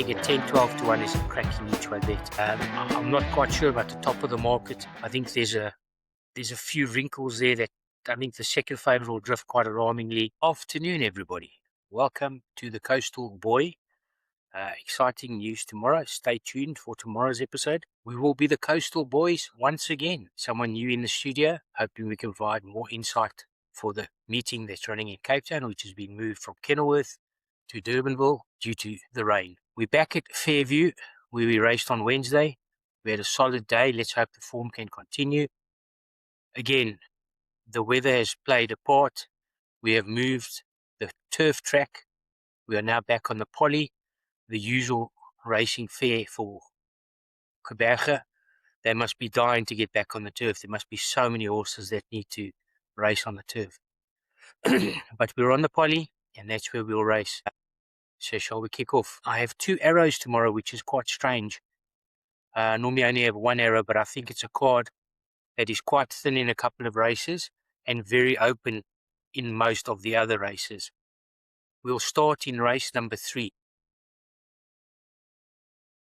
think a 10-12 to 1 is a cracking each way bet. I'm not quite sure about the top of the market. I think there's a few wrinkles there that I think the second favourite will drift quite alarmingly. Afternoon, everybody. Welcome to the Coastal Boy. Exciting news tomorrow. Stay tuned for tomorrow's episode. We will be the Coastal Boys once again. Someone new in the studio, hoping we can provide more insight for the meeting that's running in Cape Town, which has been moved from Kenilworth to Durbanville due to the rain. We're back at Fairview, where we raced on Wednesday. We had a solid day. Let's hope the form can continue. Again, the weather has played a part. We have moved the turf track. We are now back on the poly, the usual racing fare for Quebec. They must be dying to get back on the turf. There must be so many horses that need to race on the turf. But we're on the poly, and that's where we'll race. So shall we kick off? I have 2 arrows tomorrow, which is quite strange. Normally I only have 1 arrow, but I think it's a card that is quite thin in a couple of races and very open in most of the other races. We'll start in race number 3.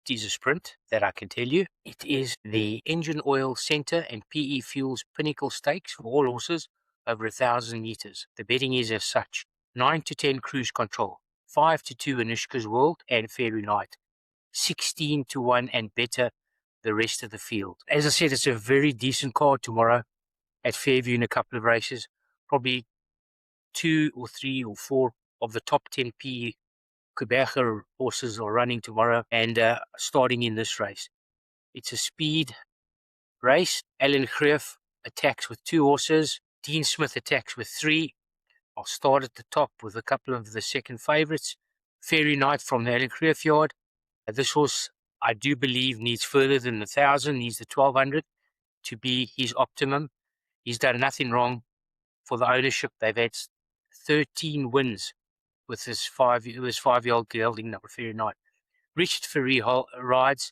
It is a sprint, that I can tell you. It is the Engine Oil Centre and PE Fuels Pinnacle Stakes for all horses over 1,000 metres. The betting is as such: 9 to 10 Cruise Control, 5 to 2 Anushka's World and Fairy Night, 16 to 1 and better the rest of the field. As I said, it's a very decent card tomorrow at Fairview in a couple of races. Probably 2 or 3 or 4 of the top 10 PE Quebec horses are running tomorrow and starting in this race. It's a speed race. Alan Greef attacks with 2 horses. Dean Smith attacks with 3. I'll start at the top with a couple of the second favourites. Fairy Night from the Alan Greef yard. This horse, I do believe, needs further than 1,000, needs the 1,200 to be his optimum. He's done nothing wrong for the ownership. They've had 13 wins with his 5-year-old gelding number Fairy Night. Richard Ferry rides.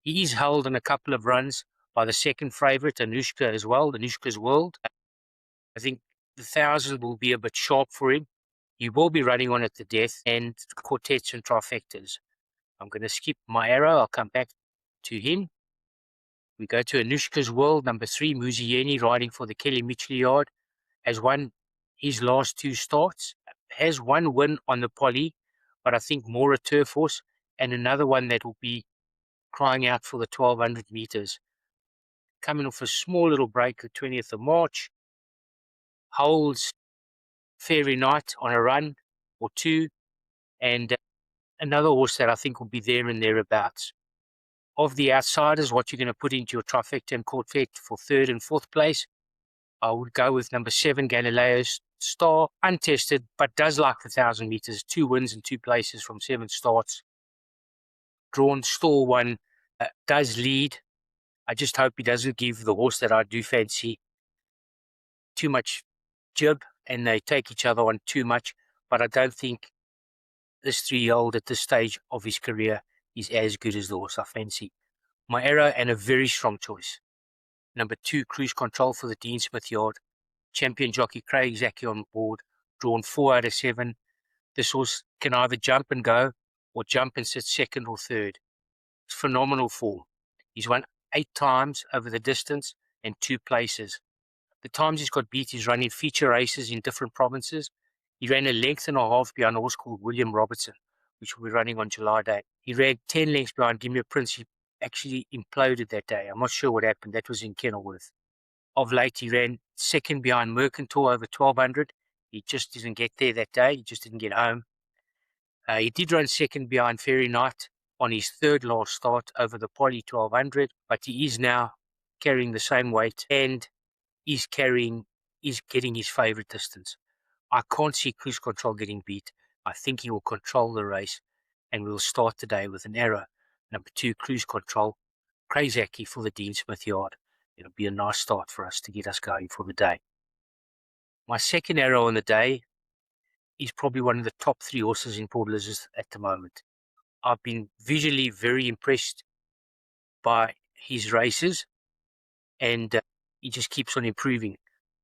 He is held in a couple of runs by the second favourite, Anushka as well, Anushka's World. I think the 1,000 will be a bit sharp for him. He will be running on at the death and quartets and trifectas. I'm going to skip my arrow. I'll come back to him. We go to Anushka's World, number 3, Muzieni, riding for the Kelly Mitchell yard. Has won his last 2 starts. Has 1 win on the poly, but I think more a turf horse, and another one that will be crying out for the 1,200 metres. Coming off a small little break the 20th of March. Holds Fairy Night on a run or 2, and another horse that I think will be there and thereabouts. Of the outsiders, what you're going to put into your trifecta and quartet for 3rd and 4th place, I would go with number 7, Galileo's Star, untested, but does like the 1,000 metres. 2 wins and 2 places from 7 starts. Drawn stall 1, does lead. I just hope he doesn't give the horse that I do fancy too much jib and they take each other on too much. But I don't think this 3-year-old at this stage of his career is as good as the horse I fancy. My arrow, and a very strong choice. Number 2, Cruise Control for the Dean Smith yard. Champion jockey Craig Zaki on board. Drawn 4 out of 7. This horse can either jump and go or jump and sit 2nd or 3rd. It's phenomenal form. He's won 8 times over the distance and 2 places. The times he's got beat, he's running feature races in different provinces. He ran a length and a half behind a horse called William Robertson, which will be running on July Day. He ran 10 lengths behind Gimme a Prince. He actually imploded that day. I'm not sure what happened. That was in Kenilworth. Of late, he ran 2nd behind Mercantile over 1,200. He just didn't get there that day. He just didn't get home. He did run 2nd behind Fairy Night on his 3rd last start over the poly 1,200, but he is now carrying the same weight and is getting his favourite distance. I can't see Cruise Control getting beat. I think he will control the race, and we'll start the day with an arrow. Number 2, Cruise Control, Craig Zaki for the Dean Smith yard. It'll be a nice start for us to get us going for the day. My second arrow on the day is probably one of the top 3 horses in Port Elizabeth at the moment. I've been visually very impressed by his races, and he just keeps on improving.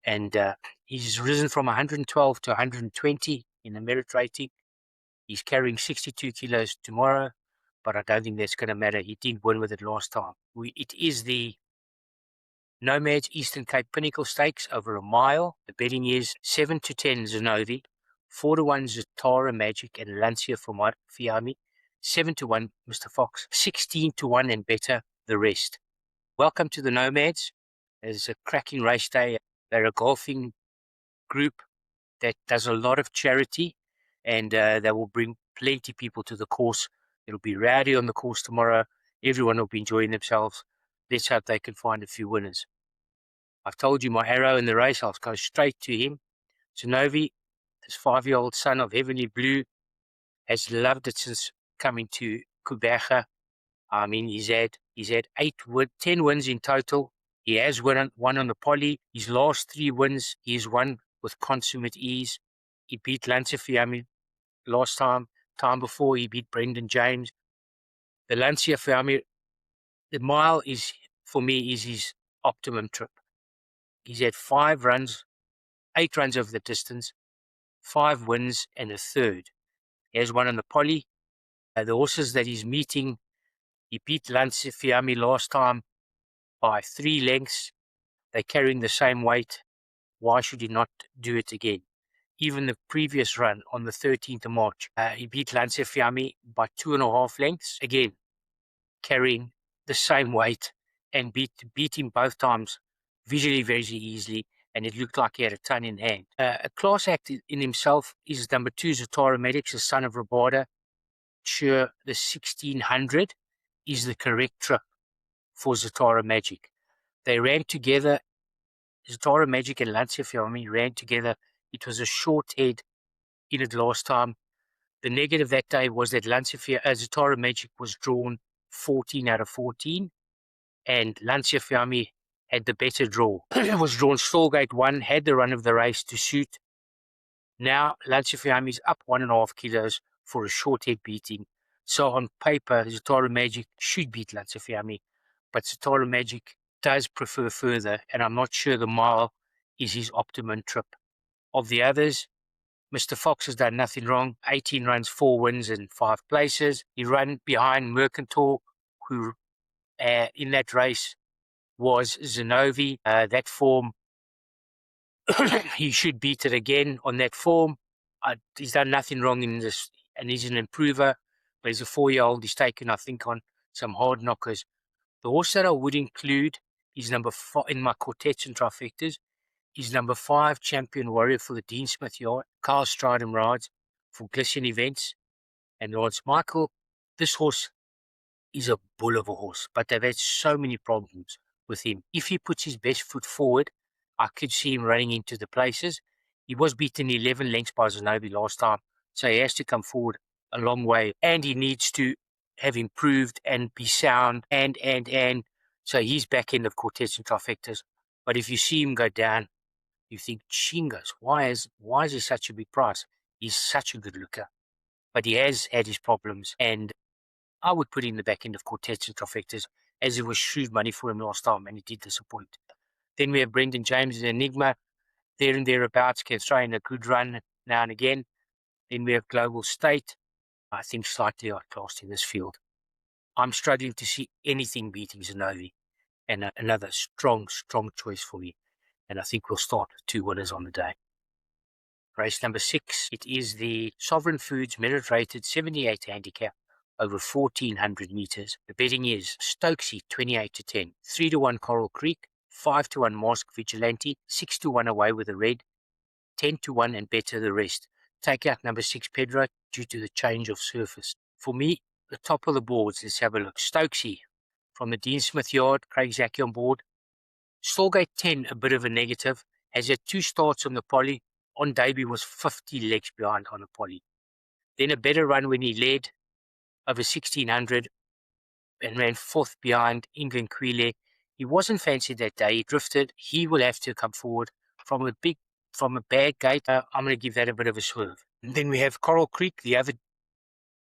And he's risen from 112 to 120 in the merit rating. He's carrying 62 kilos tomorrow. but I don't think that's going to matter. He didn't win with it last time. It is the Nomads Eastern Cape Pinnacle Stakes over a mile. The betting is 7 to 10 Zenovi, 4 to 1 Zatara Magic and Lancia for Fiami, 7 to 1 Mr. Fox, 16 to 1 and better the rest. Welcome to the Nomads. It's a cracking race day. They're a golfing group that does a lot of charity, and they will bring plenty of people to the course. It'll be rowdy on the course tomorrow. Everyone will be enjoying themselves. Let's hope they can find a few winners. I've told you my arrow in the race. I'll go straight to him. Zenovi, this 5-year-old son of Heavenly Blue, has loved it since coming to Kubecha. I mean, he's had 10 wins in total. He has won on the poly. His last 3 wins, he's won with consummate ease. He beat Lancia Fiammi last time. Time before, he beat Brendan James. The Lancia Fiammi, the mile is, for me, is his optimum trip. He's had 8 runs over the distance, 5 wins and a third. He has won on the poly. The horses that he's meeting, he beat Lancia Fiammi last time by 3 lengths. They're carrying the same weight. Why should he not do it again? Even the previous run on the 13th of March, he beat Lancia Fiammi by 2.5 lengths. Again, carrying the same weight and beat him both times visually very easily, and it looked like he had a ton in hand. A class act in himself is number 2, Zatara Medics, the son of Rabada. Sure, the 1600 is the correct trip for Zatara Magic. They ran together. Zatara Magic and Lancia Fiammi ran together. It was a short head in it last time. The negative that day was that Zatara Magic was drawn 14 out of 14, and Lancia Fiammi had the better draw. It was drawn Stallgate 1, had the run of the race to suit. Now Lancia Fiammi is up 1.5 kilos for a short head beating. So on paper, Zatara Magic should beat Lancia Fiammi, but Zatara Magic does prefer further, and I'm not sure the mile is his optimum trip. Of the others, Mr. Fox has done nothing wrong. 18 runs, 4 wins and 5 places. He ran behind Mercantor, who in that race was Zenovi. That form, he should beat it again on that form. He's done nothing wrong in this, and he's an improver, but he's a 4-year-old. He's taken, I think, on some hard knockers. The horse that I would include is number 4 in my quartets and trifectas. He's number 5 Champion Warrior for the Dean Smith Yard. Carl Stridham rides for Glisson Events. And Lawrence Michael, this horse is a bull of a horse, but they've had so many problems with him. If he puts his best foot forward, I could see him running into the places. He was beaten 11 lengths by Zenobi last time, so he has to come forward a long way, and he needs to have improved and be sound, and so he's back end of quartets and trifectas. But if you see him go down, you think, Chingas, why is he such a big price? He's such a good looker, but he has had his problems, and I would put in the back end of quartets and trifectas, as it was shrewd money for him last time, and he did disappoint. Then we have Brendan James, the Enigma, there and thereabouts, can throw in a good run now and again. Then we have Global State, I think slightly outclassed in this field. I'm struggling to see anything beating Zenovi, and another strong choice for me. And I think we'll start with 2 winners on the day. Race number 6, it is the Sovereign Foods Merit Rated 78 handicap over 1,400 meters. The betting is Stokesy 28 to 10, 3 to 1 Coral Creek, 5 to 1 Mask Vigilante, 6 to 1 Away with the Red, 10 to 1 and better the rest. Take out number 6 Pedro due to the change of surface. For me, the top of the boards, let's have a look. Stokesy from the Dean Smith Yard, Craig Zaki on board. Stallgate 10, a bit of a negative, has had 2 starts on the poly. On debut was 50 legs behind on the poly. Then a better run when he led over 1,600 and ran 4th behind England Quile. He wasn't fancied that day. He drifted. He will have to come forward from a bad gate. I'm going to give that a bit of a swerve. And then we have Coral Creek, the other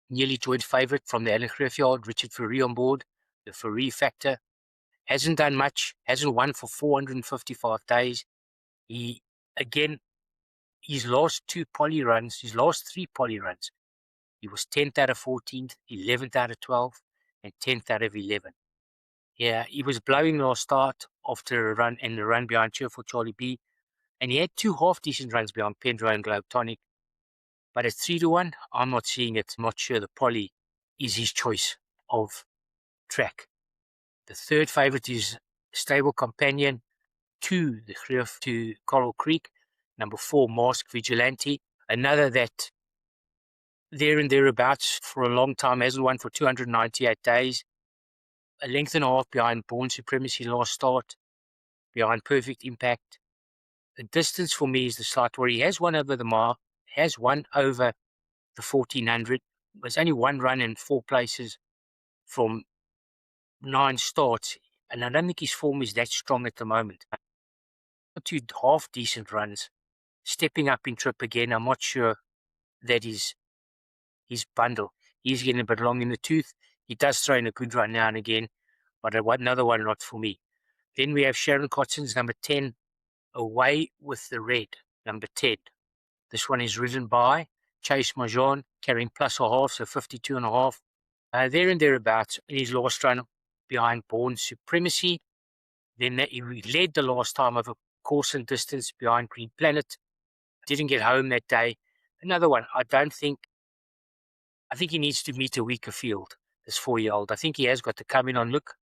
nearly joint favourite from the Alan Griff Yard, Richard Ferree on board. The Ferree factor hasn't done much, hasn't won for 455 days. His last 3 poly runs, He was 10th out of 14th, 11th out of 12th, and 10th out of 11. Yeah, he was blowing last start after a run and the run behind Cheerful Charlie B. And he had two half-decent runs behind Pendro and Globe Tonic. But at 3-1, I'm not seeing it. I'm not sure the Poly is his choice of track. The third favourite is Stable Companion, 2, the Griff to Coral Creek. Number 4, Mask Vigilante. Another that there and thereabouts for a long time, hasn't won for 298 days. A length and a half behind Born Supremacy last start, behind Perfect Impact. The distance for me is the slight worry. He has won over the mile, has won over the 1400. There's only one run in 4 places from 9 starts, and I don't think his form is that strong at the moment. 2 half-decent runs, stepping up in trip again. I'm not sure that is his bundle. He's getting a bit long in the tooth. He does throw in a good run now and again, but another one not for me. Then we have Sharon Cotson's number 10, Away with the Red, number 10. This one is ridden by Chase Majon, carrying plus a half, so 52.5. There and thereabouts in his last run behind Born Supremacy. Then he led the last time over course and distance behind Green Planet. Didn't get home that day. Another one, I think he needs to meet a weaker field, this 4-year-old. I think he has got the coming on look.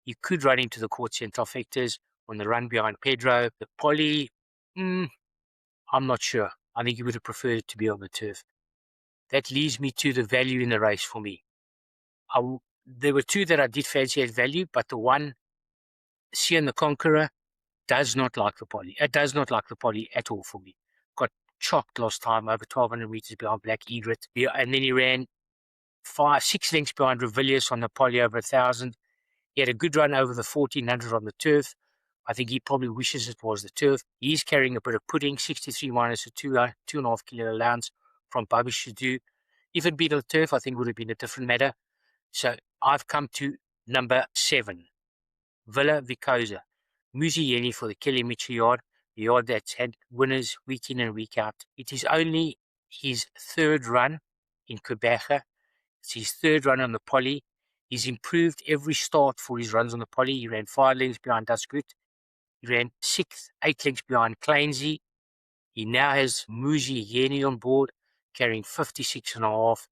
He could run into the Courts and Trifectas on the run behind Pedro. The Poly, I'm not sure. I think he would have preferred it to be on the turf. That leads me to the value in the race for me. There were 2 that I did fancy at value, but the one, Sian the Conqueror, does not like the Poly. It does not like the Poly at all for me. Got chopped last time over 1,200 meters behind Black Egret. And then he ran 6 lengths behind Revilius on the Poly over 1,000. He had a good run over the 1,400 on the turf. I think he probably wishes it was the turf. He's carrying a bit of pudding, 63 minus a 2.5 kilo allowance from Bobby Shadu. If it'd been the turf, I think it would have been a different matter. So I've come to number 7, Villa Vicosa. Muzi Yeni for the Kelly Mitchell yard, the yard that's had winners week in and week out. It is only his 3rd run in Quebec. It's his 3rd run on the Poly. He's improved every start for his runs on the Poly. He ran 5 lengths behind Duskut. He ran 8 lengths behind Klainsey. He now has Muzi Yeni on board, carrying 56.5.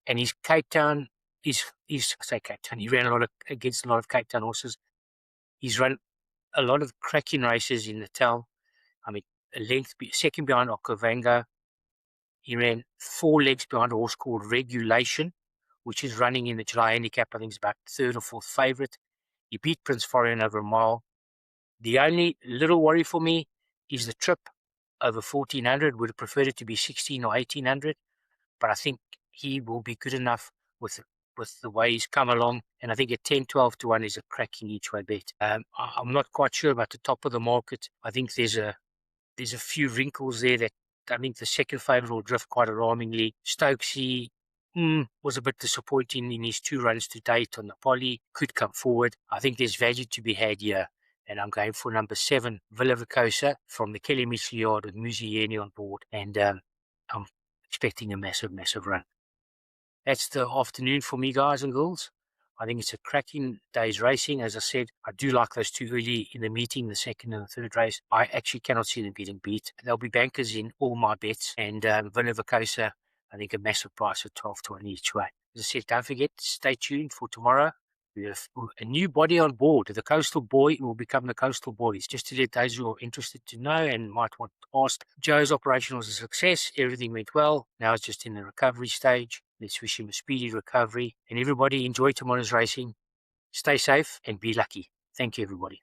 And his Cape Town he ran against a lot of Cape Town horses. He's run a lot of cracking races in Natal. I mean, a length, 2nd behind Okavango. He ran 4 legs behind a horse called Regulation, which is running in the July handicap. I think it's about 3rd or 4th favourite. He beat Prince Florian over a mile. The only little worry for me is the trip over 1,400. Would have preferred it to be 1,600 or 1,800, but I think he will be good enough with the way he's come along. And I think at 10, 12 to 1 is a cracking each way bet. I'm not quite sure about the top of the market. I think there's a few wrinkles there that I think the 2nd favourite will drift quite alarmingly. Stokesy was a bit disappointing in his 2 runs to date on the Poly. Could come forward. I think there's value to be had here. And I'm going for number 7, Villa Vicosa from the Kelly Mitchell yard with Muzi Yeni on board. And I'm expecting a massive, massive run. That's the afternoon for me, guys and girls. I think it's a cracking day's racing. As I said, I do like those 2 early in the meeting, the 2nd and the 3rd race. I actually cannot see them getting beat. There'll be bankers in all my bets. And Villa Vicosa, I think a massive price of 12 to 1 each way. As I said, don't forget, stay tuned for tomorrow. We have a new body on board. The Coastal Boy will become the Coastal Boys. Just to let those who are interested to know and might want to ask. Joe's operation was a success. Everything went well. Now it's just in the recovery stage. Let's wish him a speedy recovery. And everybody enjoy tomorrow's racing. Stay safe and be lucky. Thank you, everybody.